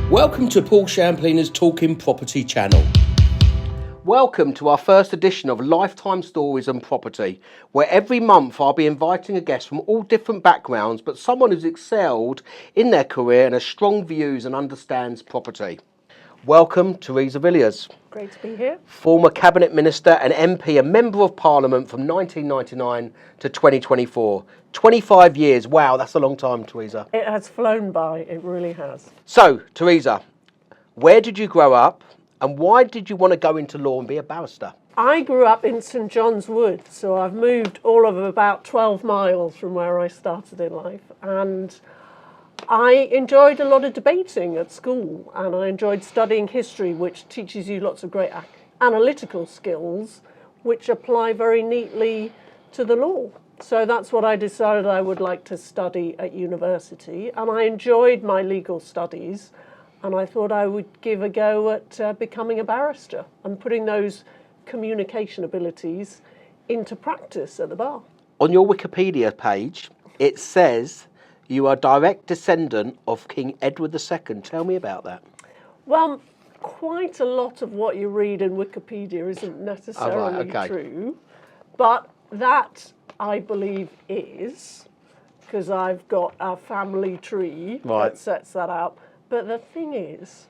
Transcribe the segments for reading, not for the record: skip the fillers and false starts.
Welcome to Paul Champlina's Talking Property channel. Welcome to our first edition of Lifetime Stories and Property, where every month I'll be inviting a guest from all different backgrounds, but someone who's excelled in their career and has strong views and understands property. Welcome, Theresa Villiers. Great to be here. Former Cabinet Minister and MP and Member of Parliament from 1999 to 2024. 25 years. Wow, that's a long time, Theresa. It has flown by, it really has. So, Theresa, where did you grow up and why did you want to go into law and be a barrister? I grew up in St John's Wood, so I've moved all of about 12 miles from where I started in life. And I enjoyed a lot of debating at school, and I enjoyed studying history, which teaches you lots of great analytical skills, which apply very neatly to the law. So that's what I decided I would like to study at university, and I enjoyed my legal studies, and I thought I would give a go at becoming a barrister and putting those communication abilities into practice at the bar. On your Wikipedia page, it says you are a direct descendant of King Edward II. Tell me about that. Well, quite a lot of what you read in Wikipedia isn't necessarily true, but that I believe is, because I've got a family tree that sets that out. But the thing is,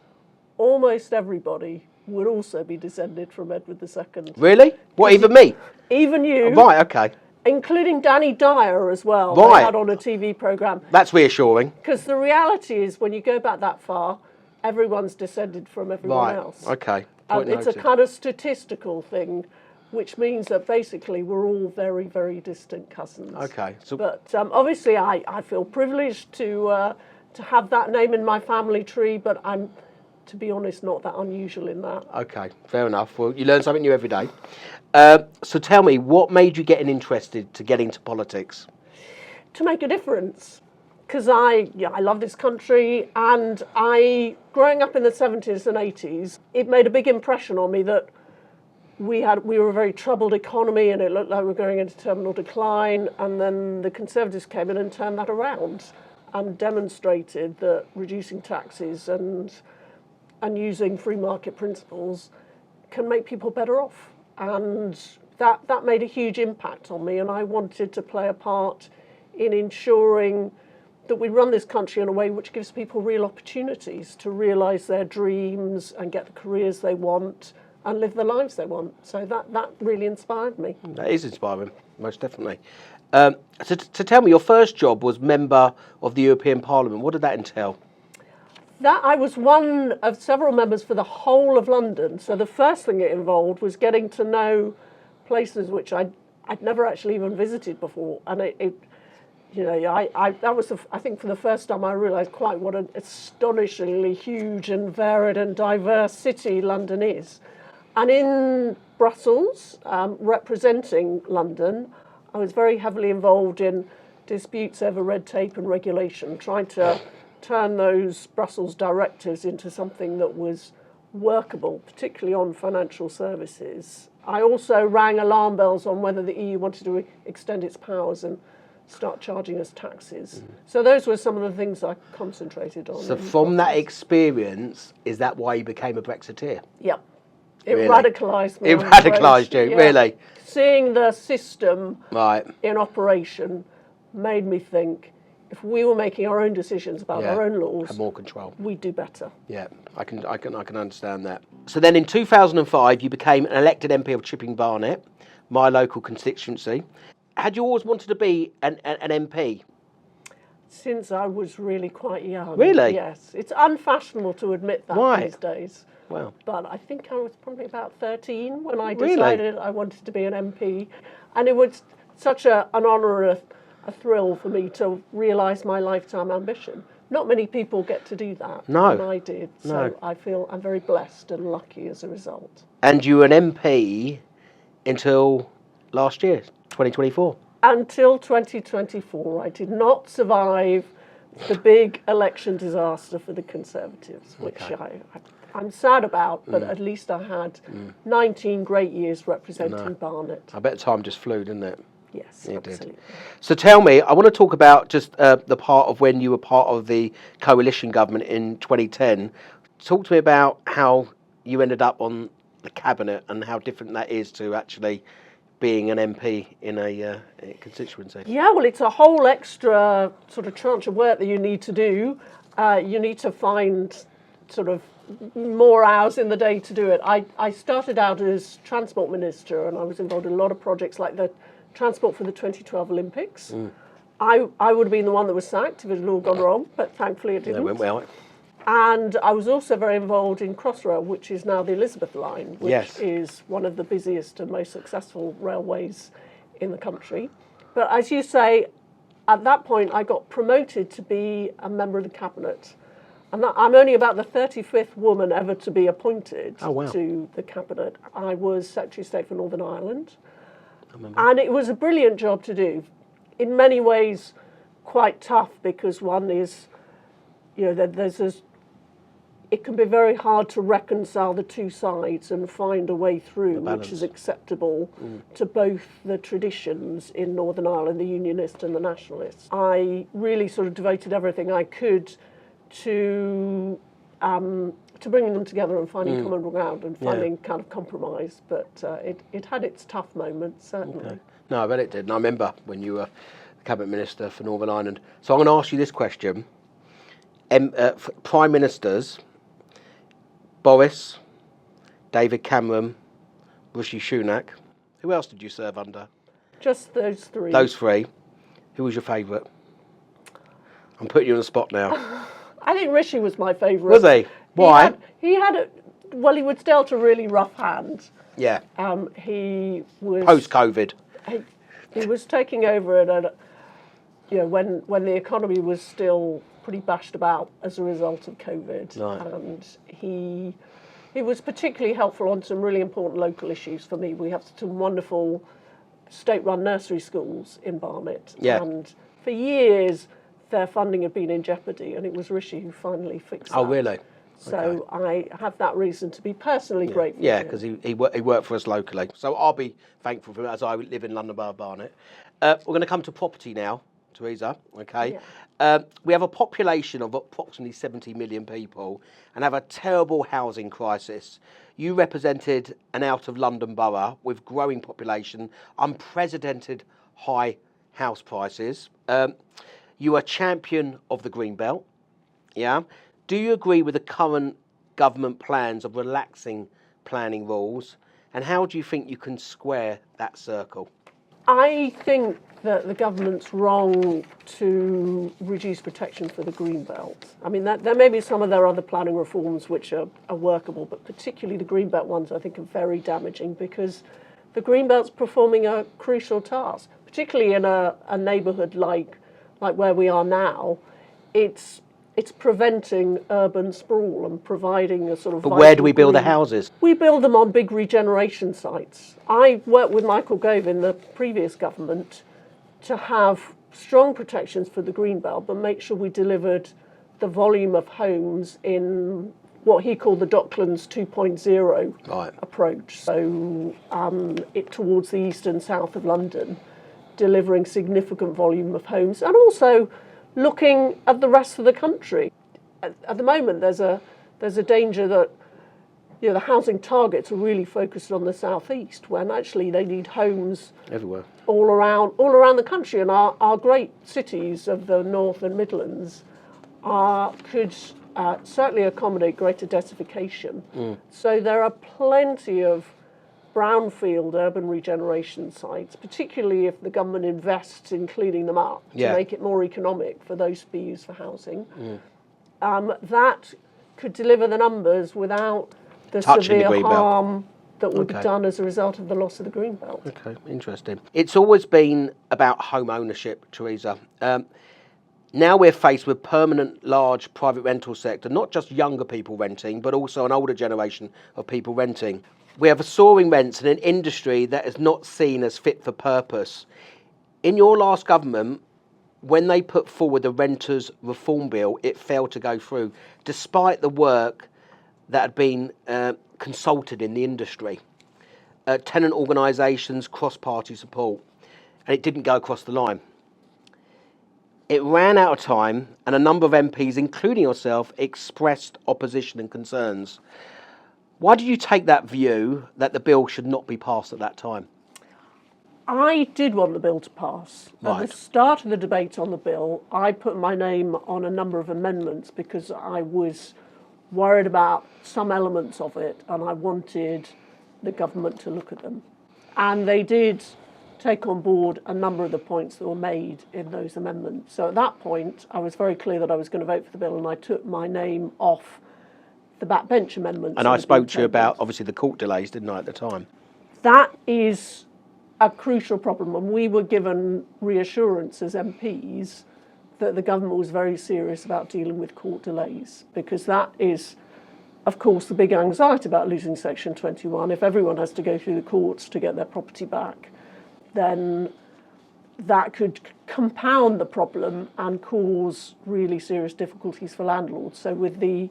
almost everybody would also be descended from Edward II. Really? What, even me? Even you. Right, okay. Including Danny Dyer as well. Right. They had on a TV programme. That's reassuring. Because the reality is, when you go back that far, everyone's descended from everyone else. Okay. It's a kind of statistical thing, which means that basically we're all very, very distant cousins. Okay. So, but obviously I feel privileged to have that name in my family tree, but I'm, to be honest, not that unusual in that. okay, fair enough. Well, you learn something new every day. So tell me, what made you get interested to get into politics? To make a difference, because I love this country, and growing up in the 70s and 80s, it made a big impression on me that we were a very troubled economy and it looked like we were going into terminal decline, and then the Conservatives came in and turned that around and demonstrated that reducing taxes and using free market principles can make people better off. And that made a huge impact on me, and I wanted to play a part in ensuring that we run this country in a way which gives people real opportunities to realise their dreams and get the careers they want and live the lives they want. So that really inspired me. That is inspiring, most definitely. So tell me, your first job was member of the European Parliament. What did that entail? That I was one of several members for the whole of London. So the first thing it involved was getting to know places which I'd never actually even visited before, and that was I think for the first time I realised quite what an astonishingly huge and varied and diverse city London is. And in Brussels, representing London, I was very heavily involved in disputes over red tape and regulation, trying to turn those Brussels directives into something that was workable, particularly on financial services. I also rang alarm bells on whether the EU wanted to extend its powers and start charging us taxes. So those were some of the things I concentrated on. So from that experience, is that why you became a Brexiteer? Yeah. It Really? Radicalised me. It radicalised you, really? Seeing the system Right. in operation made me think, if we were making our own decisions about our own laws, have more control. we'd do better. Yeah, I can understand that. So then in 2005, you became an elected MP of Chipping Barnet, my local constituency. Had you always wanted to be an MP? Since I was really quite young. Really? Yes. It's unfashionable to admit that these days. Wow. But I think I was probably about 13 when I decided I wanted to be an MP. And it was such an honour and a thrill for me to realise my lifetime ambition. Not many people get to do that. No. And I did. So I feel I'm very blessed and lucky as a result. And you were an MP until last year, 2024? Until 2024. I did not survive the big election disaster for the Conservatives, which I'm sad about, but at least I had 19 great years representing Barnet. I bet time just flew, didn't it? Yes, You absolutely. did. So tell me, I want to talk about just the part of when you were part of the coalition government in 2010. Talk to me about how you ended up on the cabinet and how different that is to actually being an MP in a constituency. Yeah, well, it's a whole extra sort of tranche of work that you need to do. You need to find sort of more hours in the day to do it. I started out as transport minister, and I was involved in a lot of projects like the transport for the 2012 Olympics. I would have been the one that was sacked if it had all gone wrong, but thankfully it Yeah, didn't. went well. And I was also very involved in Crossrail, which is now the Elizabeth line, which Yes. is one of the busiest and most successful railways in the country. But as you say, at that point I got promoted to be a member of the cabinet. And I'm only about the 35th woman ever to be appointed to the cabinet. I was Secretary of State for Northern Ireland. And it was a brilliant job to do. In many ways, quite tough because one is, it can be very hard to reconcile the two sides and find a way through which is acceptable to both the traditions in Northern Ireland, the Unionists and the Nationalists. I really sort of devoted everything I could to bringing them together and finding common ground and finding kind of compromise. But it had its tough moments, certainly. Okay. No, I bet it did. And I remember when you were the Cabinet Minister for Northern Ireland. So I'm going to ask you this question. Prime Ministers, Boris, David Cameron, Rishi Sunak. Who else did you serve under? Just those three. Those three. Who was your favourite? I'm putting you on the spot now. I think Rishi was my favourite. Was he? Why? He was dealt a really rough hand. Yeah. He was Post-COVID. He was taking over at when the economy was still pretty bashed about as a result of COVID, Right. and he was particularly helpful on some really important local issues for me. We have some wonderful state-run nursery schools in Barnet, and for years their funding had been in jeopardy, and it was Rishi who finally fixed that. Oh, really? So I have that reason to be personally grateful. Yeah, because he worked for us locally. So I'll be thankful for it as I live in London Borough of Barnet. We're going to come to property now, Theresa, okay? Yeah. We have a population of approximately 70 million people and have a terrible housing crisis. You represented an out of London borough with growing population, unprecedented high house prices. You are champion of the Green Belt, yeah? Do you agree with the current government plans of relaxing planning rules? And how do you think you can square that circle? I think that the government's wrong to reduce protection for the Green Belt. I mean, there may be some of their other planning reforms which are workable, but particularly the Green Belt ones I think are very damaging because the Green Belt's performing a crucial task, particularly in a neighbourhood like where we are now. It's preventing urban sprawl and providing a sort of. But where do we build the houses? We build them on big regeneration sites. I worked with Michael Gove in the previous government to have strong protections for the Greenbelt, but make sure we delivered the volume of homes in what he called the Docklands 2.0 approach. So it towards the east and south of London, delivering significant volume of homes, and also looking at the rest of the country. At the moment, there's a danger that the housing targets are really focused on the southeast, when actually they need homes everywhere, all around the country. And our great cities of the North and Midlands could certainly accommodate greater densification. So there are plenty of brownfield urban regeneration sites, particularly if the government invests in cleaning them up to make it more economic for those to be used for housing. That could deliver the numbers without the severe harm that would be done as a result of the loss of the Greenbelt. Okay, interesting. It's always been about home ownership, Theresa. Now we're faced with permanent large private rental sector, not just younger people renting, but also an older generation of people renting. We have a soaring rents in an industry that is not seen as fit for purpose. In your last government, when they put forward the Renters Reform Bill, it failed to go through, despite the work that had been consulted in the industry. Tenant organisations, cross-party support. and it didn't go across the line. It ran out of time, and a number of MPs, including yourself, expressed opposition and concerns. Why did you take that view that the bill should not be passed at that time? I did want the bill to pass. Right. At the start of the debate on the bill, I put my name on a number of amendments because I was worried about some elements of it and I wanted the government to look at them. And they did take on board a number of the points that were made in those amendments. So at that point, I was very clear that I was going to vote for the bill, and I took my name off the backbench amendments. And I spoke to you about, obviously, the court delays, didn't I, at the time? That is a crucial problem, and we were given reassurance as MPs that the government was very serious about dealing with court delays, because that is, of course, the big anxiety about losing Section 21. If everyone has to go through the courts to get their property back, then that could compound the problem and cause really serious difficulties for landlords. So with the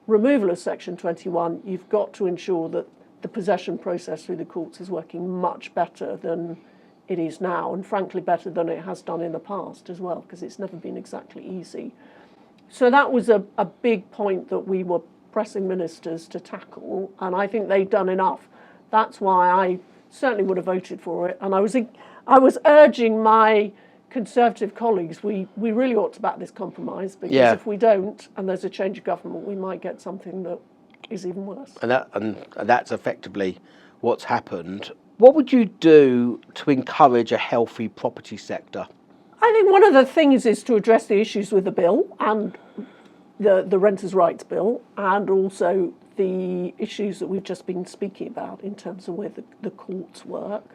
removal of Section 21, you've got to ensure that the possession process through the courts is working much better than it is now, and frankly better than it has done in the past as well, because it's never been exactly easy. So that was a big point that we were pressing ministers to tackle, and I think they've done enough. That's why I certainly would have voted for it, and I was urging my Conservative colleagues, we really ought to back this compromise, because if we don't, and there's a change of government, we might get something that is even worse. And that's effectively what's happened. What would you do to encourage a healthy property sector? I think one of the things is to address the issues with the bill and the Renters' Rights Bill, and also the issues that we've just been speaking about in terms of where the courts work.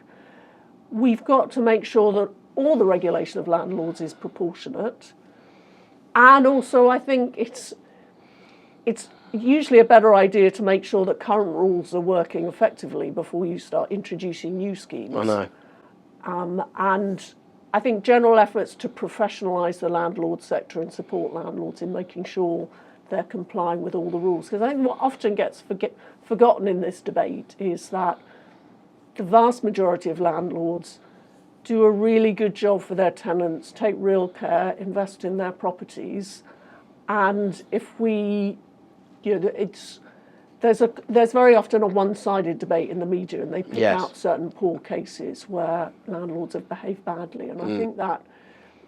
We've got to make sure that all the regulation of landlords is proportionate, and also I think it's usually a better idea to make sure that current rules are working effectively before you start introducing new schemes. I know. And I think general efforts to professionalise the landlord sector and support landlords in making sure they're complying with all the rules. Because I think what often gets forgotten in this debate is that the vast majority of landlords do a really good job for their tenants, take real care, invest in their properties, and if we, there's very often a one-sided debate in the media, and they pick out certain poor cases where landlords have behaved badly, and I think that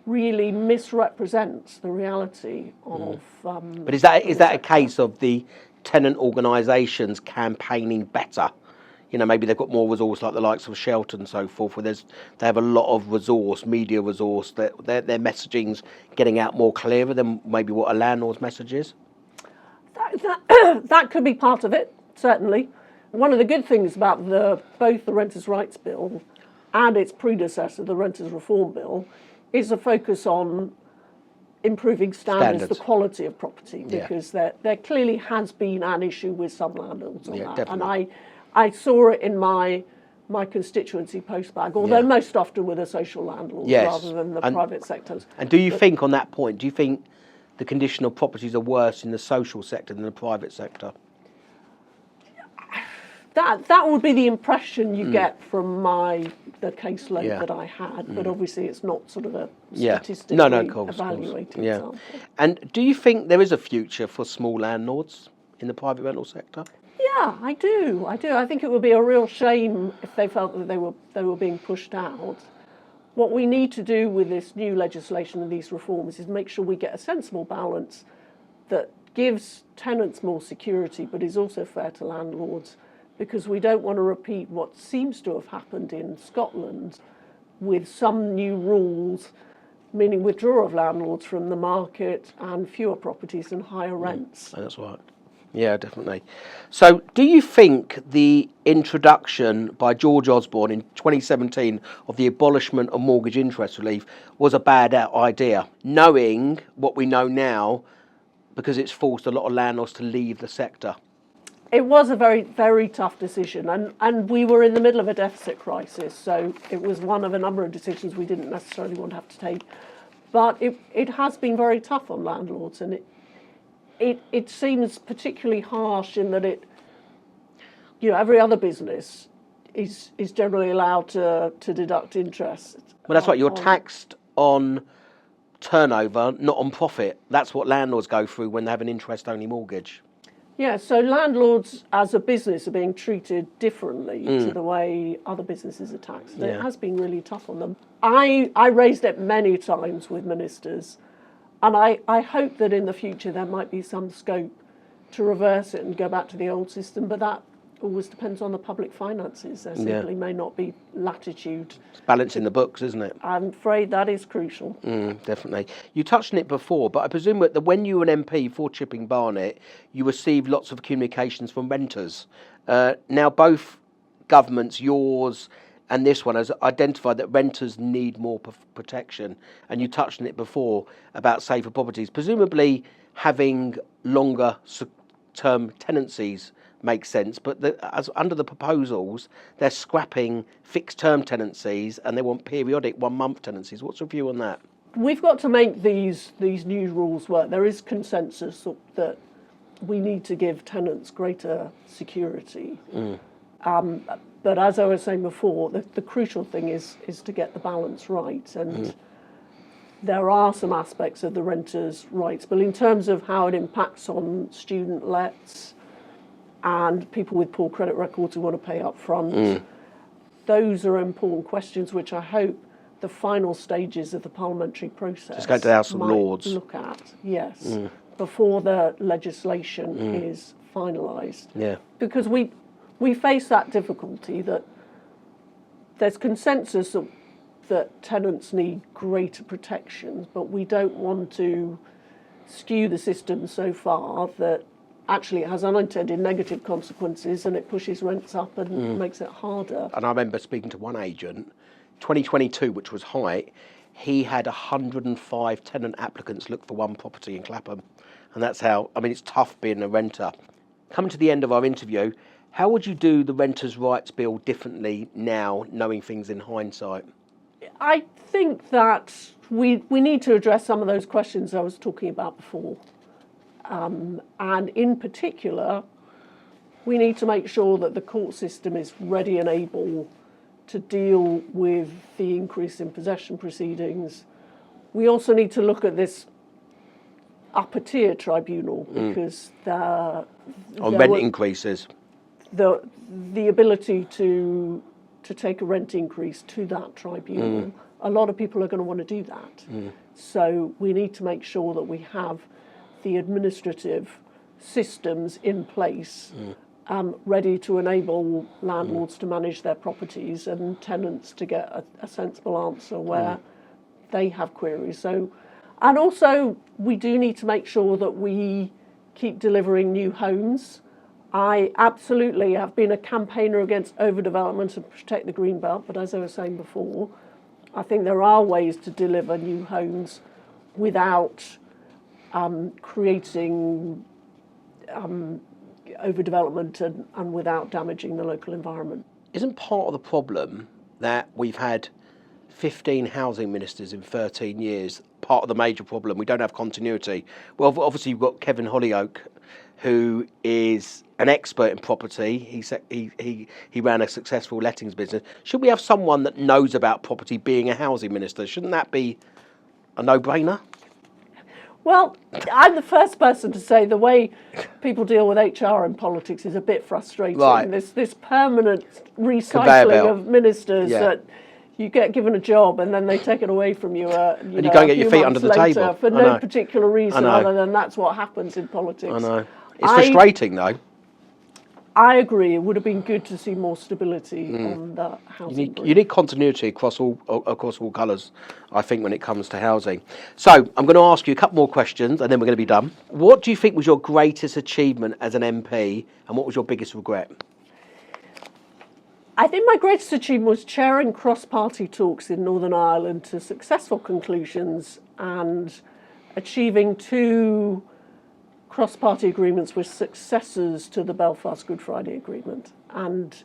really misrepresents the reality of. But is that a case of the tenant organisations campaigning better? Maybe they've got more resource, like the likes of Shelton and so forth, where they have a lot of resource, media resource, that their messaging's getting out more clearer than maybe what a landlord's message is? That could be part of it, certainly. One of the good things about both the Renters' Rights Bill and its predecessor, the Renters' Reform Bill, is a focus on improving standards, the quality of property, because there clearly has been an issue with some landlords on that. Definitely. And I saw it in my constituency postbag, although most often with the social landlords rather than the private sectors. And do you think, on that point, do you think the condition of properties are worse in the social sector than the private sector? That would be the impression you get from the caseload that I had, but obviously it's not sort of a statistically evaluated example. And do you think there is a future for small landlords in the private rental sector? Yeah, I do. I think it would be a real shame if they felt that they were being pushed out. What we need to do with this new legislation and these reforms is make sure we get a sensible balance that gives tenants more security but is also fair to landlords, because we don't want to repeat what seems to have happened in Scotland with some new rules, meaning withdrawal of landlords from the market and fewer properties and higher rents. That's right. Yeah, definitely. So do you think the introduction by George Osborne in 2017 of the abolishment of mortgage interest relief was a bad idea, knowing what we know now, because it's forced a lot of landlords to leave the sector? It was a very, very tough decision, and we were in the middle of a deficit crisis, so it was one of a number of decisions we didn't necessarily want to have to take. But it has been very tough on landlords, and it seems particularly harsh in that every other business is generally allowed to deduct interest. Well, that's right. You're taxed on turnover, not on profit. That's what landlords go through when they have an interest-only mortgage. Yeah, so landlords as a business are being treated differently to the way other businesses are taxed. And it has been really tough on them. I raised it many times with ministers, and I hope that in the future there might be some scope to reverse it and go back to the old system, but that always depends on the public finances. There simply may not be latitude. It's balancing the books, isn't it? I'm afraid that is crucial. Definitely. You touched on it before, but I presume that when you were an MP for Chipping Barnet, you received lots of communications from renters. Now, both governments, yours and this one, has identified that renters need more protection. And you touched on it before about safer properties. Presumably, having longer term tenancies makes sense, but as under the proposals, they're scrapping fixed-term tenancies and they want periodic one-month tenancies. What's your view on that? We've got to make these new rules work. There is consensus that we need to give tenants greater security. But as I was saying before, the crucial thing is to get the balance right. And there are some aspects of the renters' rights, but in terms of how it impacts on student lets and people with poor credit records who want to pay up front, those are important questions which I hope the final stages of the parliamentary process Just go to the House of Lords. Look at, yes, before the legislation is finalised. Yeah. Because we face that difficulty that there's consensus that tenants need greater protections, but we don't want to skew the system so far that actually it has unintended negative consequences and it pushes rents up and makes it harder. And I remember speaking to one agent, 2022, which was high, he had 105 tenant applicants look for one property in Clapham. And that's how, I mean, it's tough being a renter. Coming to the end of our interview, how would you do the Renters' Rights Bill differently now, knowing things in hindsight? I think that we need to address some of those questions I was talking about before. And in particular, we need to make sure that the court system is ready and able to deal with the increase in possession proceedings. We also need to look at this upper tier tribunal because rent increases. The ability to take a rent increase to that tribunal, a lot of people are going to want to do that. So we need to make sure that we have the administrative systems in place ready to enable landlords to manage their properties and tenants to get a sensible answer where they have queries. So, and also we do need to make sure that we keep delivering new homes. I absolutely have been a campaigner against overdevelopment and protect the green belt, but as I was saying before, I think there are ways to deliver new homes without creating overdevelopment and without damaging the local environment. Isn't part of the problem that we've had 15 housing ministers in 13 years? Part of the major problem, we don't have continuity. Well, obviously you've got Kevin Hollyoake, who is an expert in property. He ran a successful lettings business. Should we have someone that knows about property being a housing minister? Shouldn't that be a no-brainer? Well, I'm the first person to say the way people deal with HR in politics is a bit frustrating. Right. This permanent recycling of ministers that you get given a job and then they take it away from you. And you go and get your feet under the table for no particular reason other than that's what happens in politics. I know. It's frustrating though. I agree. It would have been good to see more stability on the housing. You need continuity across all colours, I think, when it comes to housing. So I'm going to ask you a couple more questions, and then we're going to be done. What do you think was your greatest achievement as an MP, and what was your biggest regret? I think my greatest achievement was chairing cross-party talks in Northern Ireland to successful conclusions and achieving 2 cross-party agreements with successors to the Belfast Good Friday Agreement. And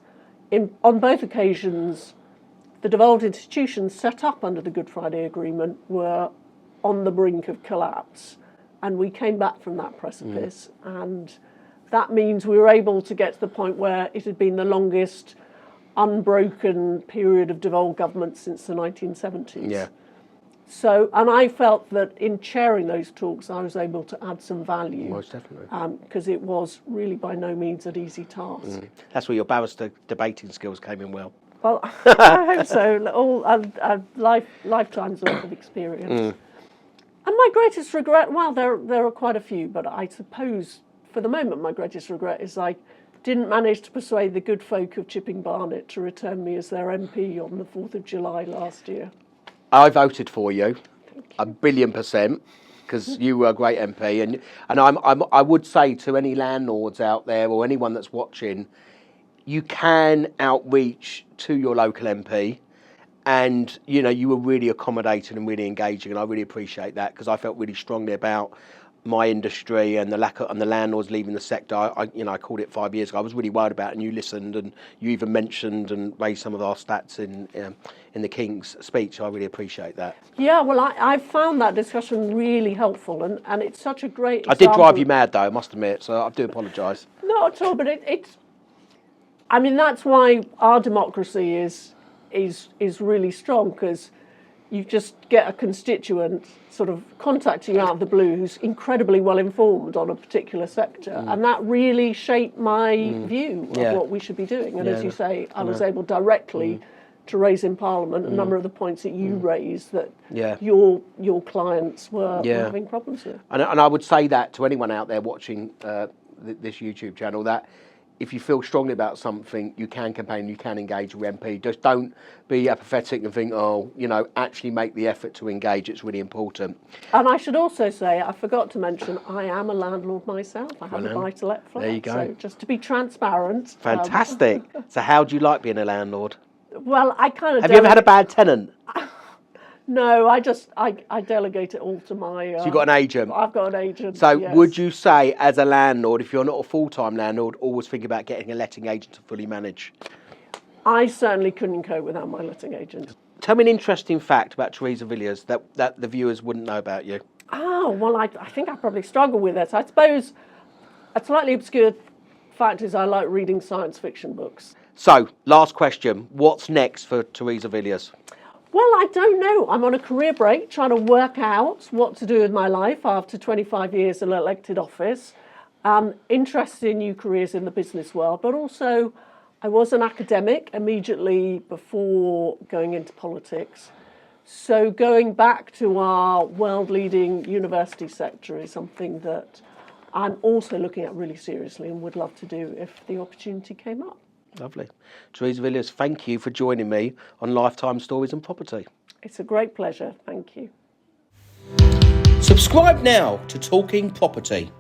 on both occasions, the devolved institutions set up under the Good Friday Agreement were on the brink of collapse. And we came back from that precipice. And that means we were able to get to the point where it had been the longest unbroken period of devolved government since the 1970s. Yeah. So, and I felt that in chairing those talks, I was able to add some value. Most definitely. Because it was really by no means an easy task. That's where your barrister debating skills came in well. Well, I hope so. All a lifetime's worth of experience. And my greatest regret, well, there are quite a few, but I suppose for the moment my greatest regret is I didn't manage to persuade the good folk of Chipping Barnet to return me as their MP on the 4th of July last year. I voted for you, 1,000,000,000%, because you were a great MP, and I would say to any landlords out there or anyone that's watching, you can outreach to your local MP, and you were really accommodating and really engaging, and I really appreciate that because I felt really strongly about my industry and the landlords leaving the sector. I called it 5 years ago. I was really worried about it, and you listened, and you even mentioned and raised some of our stats in the King's speech. I really appreciate that. Yeah, well, I found that discussion really helpful, and it's such a great example. I did drive you mad, though, I must admit, so I do apologise. Not at all, but it's. I mean, that's why our democracy is really strong, because you just get a constituent sort of contacting you out of the blue who's incredibly well informed on a particular sector, and that really shaped my view of what we should be doing. And as you say, I was able directly to raise in Parliament a number of the points that you raised that your clients were having problems with. And I would say that to anyone out there watching this YouTube channel, that if you feel strongly about something, you can campaign, you can engage with MP. Just don't be apathetic and think, actually make the effort to engage. It's really important. And I should also say, I forgot to mention, I am a landlord myself. I have a buy-to-let flat. There you go. So just to be transparent. Fantastic. So how do you like being a landlord? Well, I kind of... Have you ever had a bad tenant? No, I delegate it all to my... So you've got an agent? I've got an agent, So yes. Would you say, as a landlord, if you're not a full-time landlord, always think about getting a letting agent to fully manage? I certainly couldn't cope without my letting agent. Tell me an interesting fact about Theresa Villiers that the viewers wouldn't know about you. Oh, well, I think I probably struggle with it. I suppose a slightly obscure fact is I like reading science fiction books. So, last question. What's next for Theresa Villiers? Well, I don't know. I'm on a career break, trying to work out what to do with my life after 25 years in elected office. Interested in new careers in the business world, but also I was an academic immediately before going into politics. So going back to our world-leading university sector is something that I'm also looking at really seriously and would love to do if the opportunity came up. Lovely. Theresa Villiers, thank you for joining me on Lifetime Stories and Property. It's a great pleasure. Thank you. Subscribe now to Talking Property.